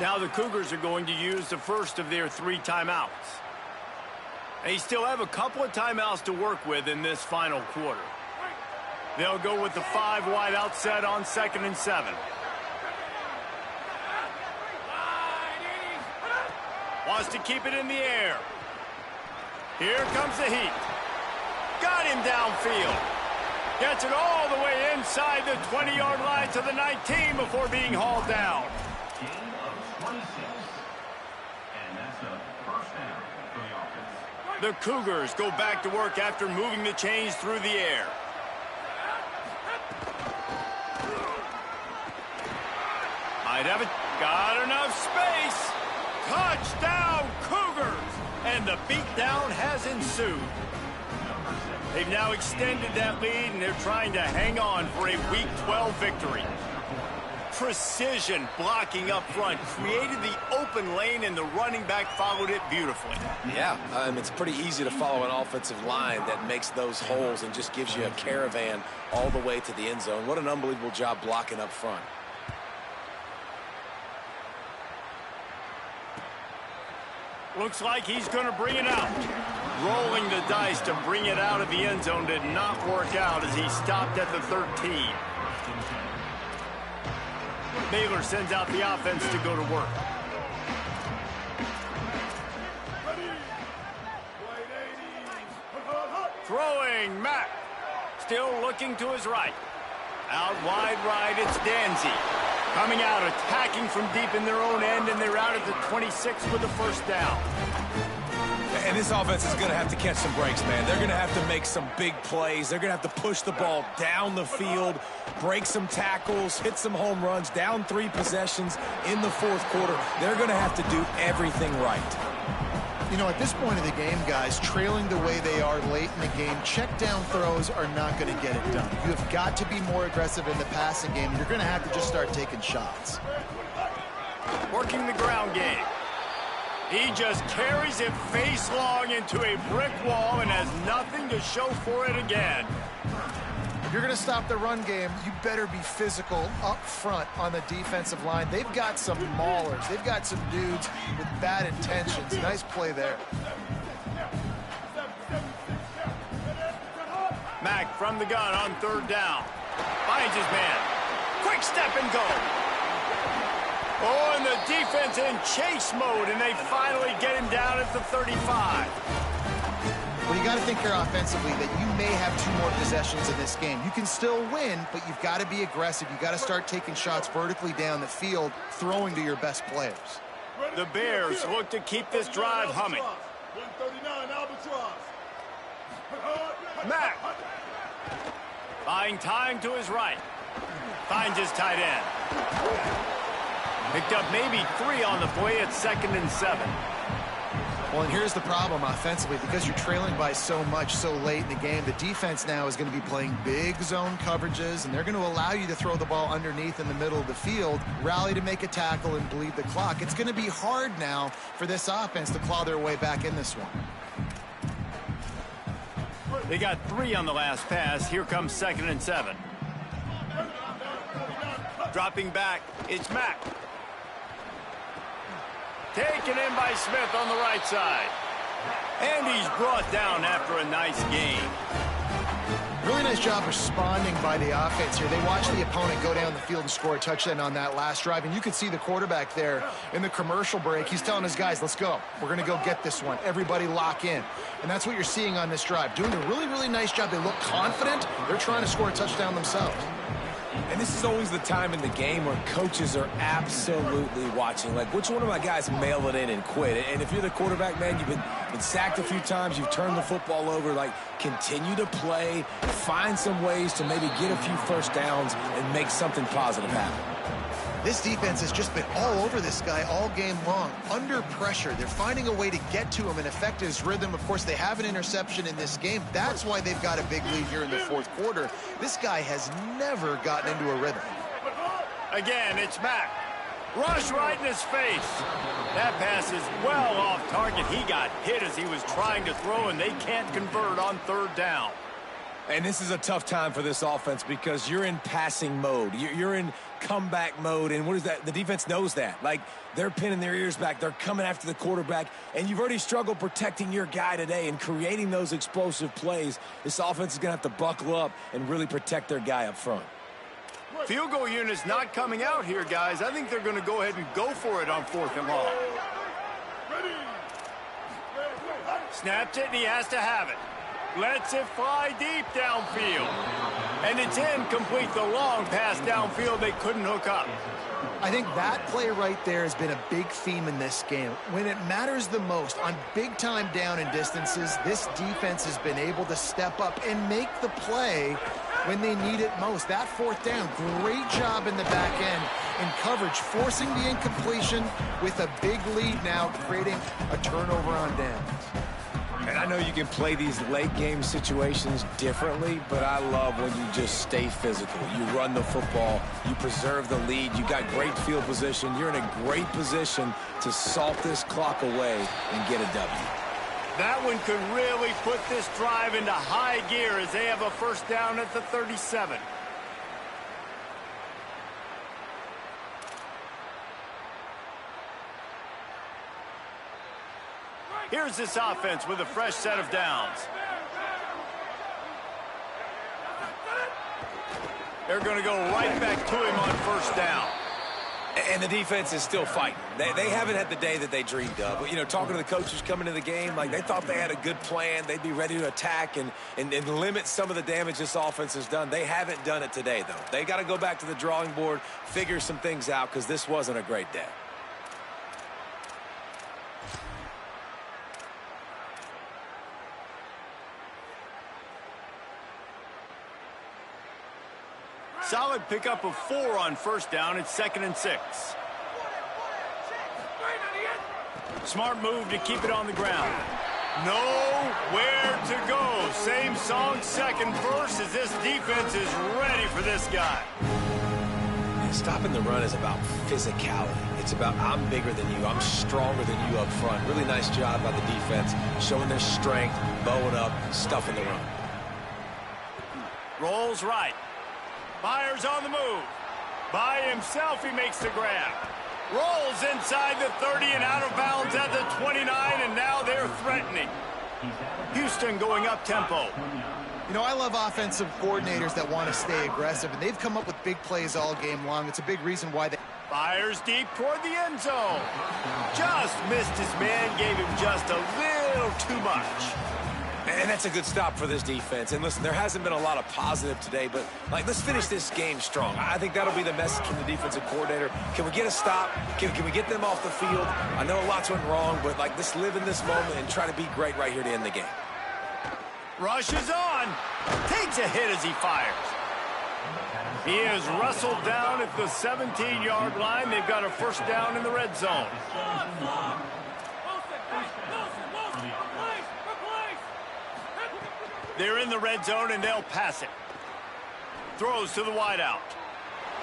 Now the Cougars are going to use the first of their 3 timeouts. They still have a couple of timeouts to work with in this final quarter. They'll go with the 5 wide out set on 2nd and 7. Wants to keep it in the air. Here comes the heat. Got him downfield. Gets it all the way inside the 20-yard line to the 19 before being hauled down. Gain of 26. And that's a first down for the offense. The Cougars go back to work after moving the chains through the air. Might have it. Got enough space. Touchdown, Cougars! And the beatdown has ensued. They've now extended that lead, and they're trying to hang on for a Week 12 victory. Precision blocking up front created the open lane, and the running back followed it beautifully. Yeah, it's pretty easy to follow an offensive line that makes those holes and just gives you a caravan all the way to the end zone. What an unbelievable job blocking up front. Looks like he's going to bring it out. Rolling the dice to bring it out of the end zone did not work out as he stopped at the 13. Baylor sends out the offense to go to work. Throwing Mack. Still looking to his right. Out wide right, it's Danzy. Coming out, attacking from deep in their own end, and they're out at the 26 with the first down. And this offense is going to have to catch some breaks, man. They're going to have to make some big plays. They're going to have to push the ball down the field, break some tackles, hit some home runs, down 3 possessions in the 4th quarter. They're going to have to do everything right. You know, at this point of the game, guys, trailing the way they are late in the game, check down throws are not going to get it done. You have got to be more aggressive in the passing game. You're going to have to just start taking shots. Working the ground game. He just carries it face long into a brick wall and has nothing to show for it again. If you're going to stop the run game, you better be physical up front on the defensive line. They've got some maulers. They've got some dudes with bad intentions. Nice play there. Mack from the gun on 3rd down. Finds his man. Quick step and go. Oh, and the defense in chase mode, and they finally get him down at the 35. Well, you got to think here offensively that you may have 2 more possessions in this game. You can still win, but you've got to be aggressive. You've got to start taking shots vertically down the field, throwing to your best players. The Bears look to keep this drive humming. Mack. Buying time to his right. Finds his tight end. Picked up maybe 3 on the play at 2nd and 7. Well, and here's the problem offensively. Because you're trailing by so much so late in the game, the defense now is going to be playing big zone coverages, and they're going to allow you to throw the ball underneath in the middle of the field, rally to make a tackle, and bleed the clock. It's going to be hard now for this offense to claw their way back in this one. They got 3 on the last pass. Here comes 2nd and 7. Dropping back, it's Mack. Taken in by Smith on the right side. And he's brought down after a nice game. Really nice job responding by the offense here. They watched the opponent go down the field and score a touchdown on that last drive. And you could see the quarterback there in the commercial break. He's telling his guys, let's go. We're going to go get this one. Everybody lock in. And that's what you're seeing on this drive. Doing a really, really nice job. They look confident. They're trying to score a touchdown themselves. And this is always the time in the game where coaches are absolutely watching. Like, which one of my guys mail it in and quit? And if you're the quarterback, man, you've been sacked a few times, you've turned the football over. Like, continue to play, find some ways to maybe get a few first downs and make something positive happen. This defense has just been all over this guy all game long. Under pressure, they're finding a way to get to him and affect his rhythm. Of course, they have an interception in this game. That's why they've got a big lead here in the 4th quarter. This guy has never gotten into a rhythm. Again, it's Mack. Rush right in his face. That pass is well off target. He got hit as he was trying to throw, and they can't convert on 3rd down. And this is a tough time for this offense because you're in passing mode. You're in comeback mode, and what is that? The defense knows that. Like, they're pinning their ears back. They're coming after the quarterback, and you've already struggled protecting your guy today and creating those explosive plays. This offense is going to have to buckle up and really protect their guy up front. Field goal unit's not coming out here, guys. I think they're going to go ahead and go for it on 4th and long. Snaps it, and he has to have it. Lets it fly deep downfield. And it's incomplete. The long pass downfield they couldn't hook up. I think that play right there has been a big theme in this game. When it matters the most, on big-time down and distances, this defense has been able to step up and make the play when they need it most. That 4th down, great job in the back end in coverage, forcing the incompletion with a big lead now, creating a turnover on downs. And I know you can play these late-game situations differently, but I love when you just stay physical. You run the football. You preserve the lead. You got great field position. You're in a great position to salt this clock away and get a W. That one could really put this drive into high gear as they have a 1st down at the 37. Here's this offense with a fresh set of downs. They're going to go right back to him on 1st down. And the defense is still fighting. They haven't had the day that they dreamed of. But, you know, talking to the coaches coming into the game, like, they thought they had a good plan. They'd be ready to attack and limit some of the damage this offense has done. They haven't done it today, though. They got to go back to the drawing board, figure some things out, because this wasn't a great day. Solid pickup of 4 on 1st down. It's 2nd and 6. Smart move to keep it on the ground. Nowhere to go. Same song, 2nd verse, as this defense is ready for this guy. And stopping the run is about physicality. It's about I'm bigger than you. I'm stronger than you up front. Really nice job by the defense, showing their strength, bowing up, stuffing the run. Rolls right. Myers on the move. By himself, he makes the grab. Rolls inside the 30 and out of bounds at the 29, and now they're threatening. Houston going up-tempo. You know, I love offensive coordinators that want to stay aggressive, and they've come up with big plays all game long. It's a big reason why they... Fires deep toward the end zone. Just missed his man, gave him just a little too much. And that's a good stop for this defense. And listen, there hasn't been a lot of positive today, but, like, let's finish this game strong. I think that'll be the message from the defensive coordinator. Can we get a stop? Can we get them off the field? I know lots went wrong, but, like, let's live in this moment and try to be great right here to end the game. Rushes on. Takes a hit as he fires. He is wrestled down at the 17-yard line. They've got a 1st down in the red zone. They're in the red zone, and they'll pass it. Throws to the wideout.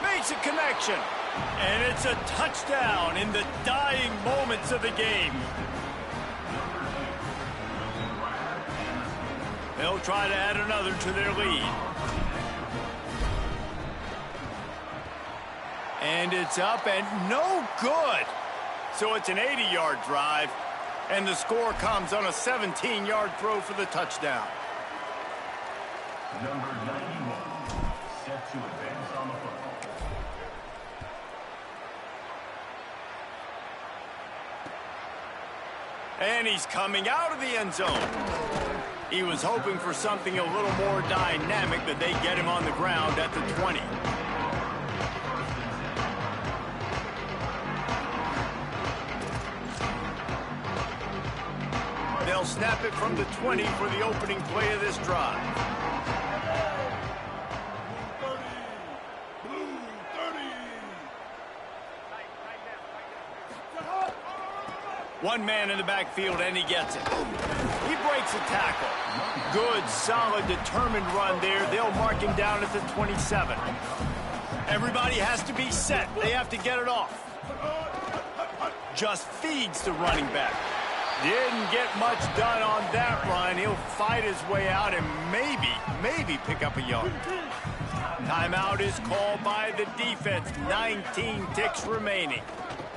Makes a connection. And it's a touchdown in the dying moments of the game. They'll try to add another to their lead. And it's up and no good. So it's an 80-yard drive, and the score comes on a 17-yard throw for the touchdown. Number 91, set to advance on the football. And he's coming out of the end zone. He was hoping for something a little more dynamic, but they get him on the ground at the 20. They'll snap it from the 20 for the opening play of this drive. One man in the backfield, and he gets it. He breaks a tackle. Good, solid, determined run there. They'll mark him down at the 27. Everybody has to be set. They have to get it off. Just feeds the running back. Didn't get much done on that run. He'll fight his way out and maybe pick up a yard. Timeout is called by the defense. 19 ticks remaining.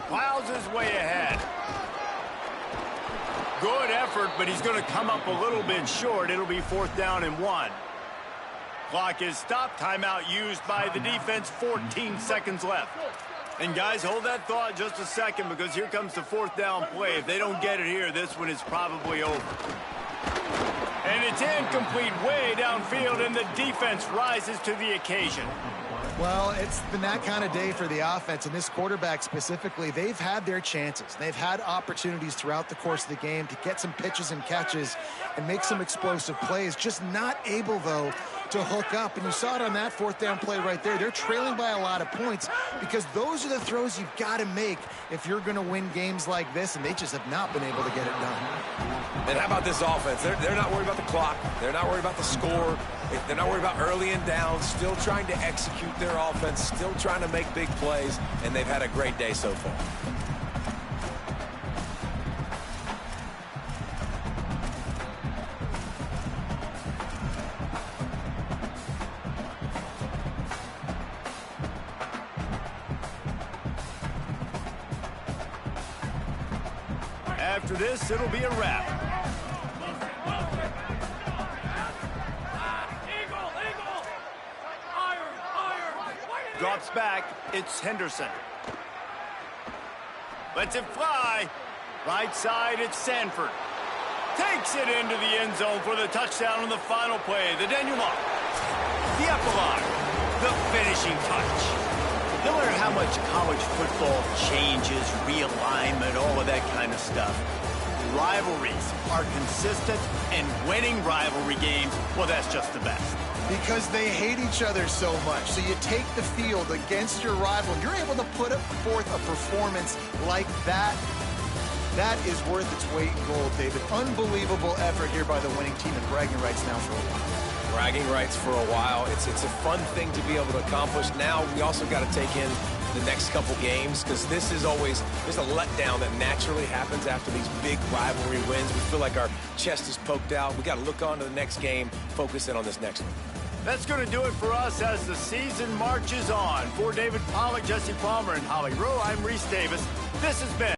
Plows his way ahead. Good effort, but he's going to come up a little bit short. It'll be 4th down and 1. Clock is stopped. Timeout used by the defense. 14 seconds left. And guys, hold that thought just a second, because here comes the 4th down play. If they don't get it here, this one is probably over. And it's incomplete way downfield, and the defense rises to the occasion. Well, it's been that kind of day for the offense, and this quarterback specifically. They've had their chances. They've had opportunities throughout the course of the game to get some pitches and catches and make some explosive plays. Just not able, though, to hook up. And you saw it on that 4th down play right there. They're trailing by a lot of points, because those are the throws you've got to make if you're going to win games like this, and they just have not been able to get it done. And how about this offense? They're not worried about the clock. They're not worried about the score. They're not worried about early and down. Still trying to execute their offense. Still trying to make big plays. And they've had a great day so far. After this, it'll be a wrap. Drops back. It's Henderson. Lets it fly. Right side, it's Sanford. Takes it into the end zone for the touchdown on the final play. The denouement. The epilogue. The finishing touch. No matter how much college football changes, realignment, all of that kind of stuff, rivalries are consistent, and winning rivalry games, well, that's just the best. Because they hate each other so much. So you take the field against your rival, and you're able to put forth a performance like that. That is worth its weight in gold, David. Unbelievable effort here by the winning team, and bragging rights now for a while. Bragging rights for a while. It's a fun thing to be able to accomplish. Now we also got to take in the next couple games, because this is always, there's a letdown that naturally happens after these big rivalry wins. We feel like our chest is poked out. We got to look on to the next game, focus in on this next one. That's going to do it for us as the season marches on. For David Pollack, Jesse Palmer, and Holly Rowe, I'm Reese Davis. This has been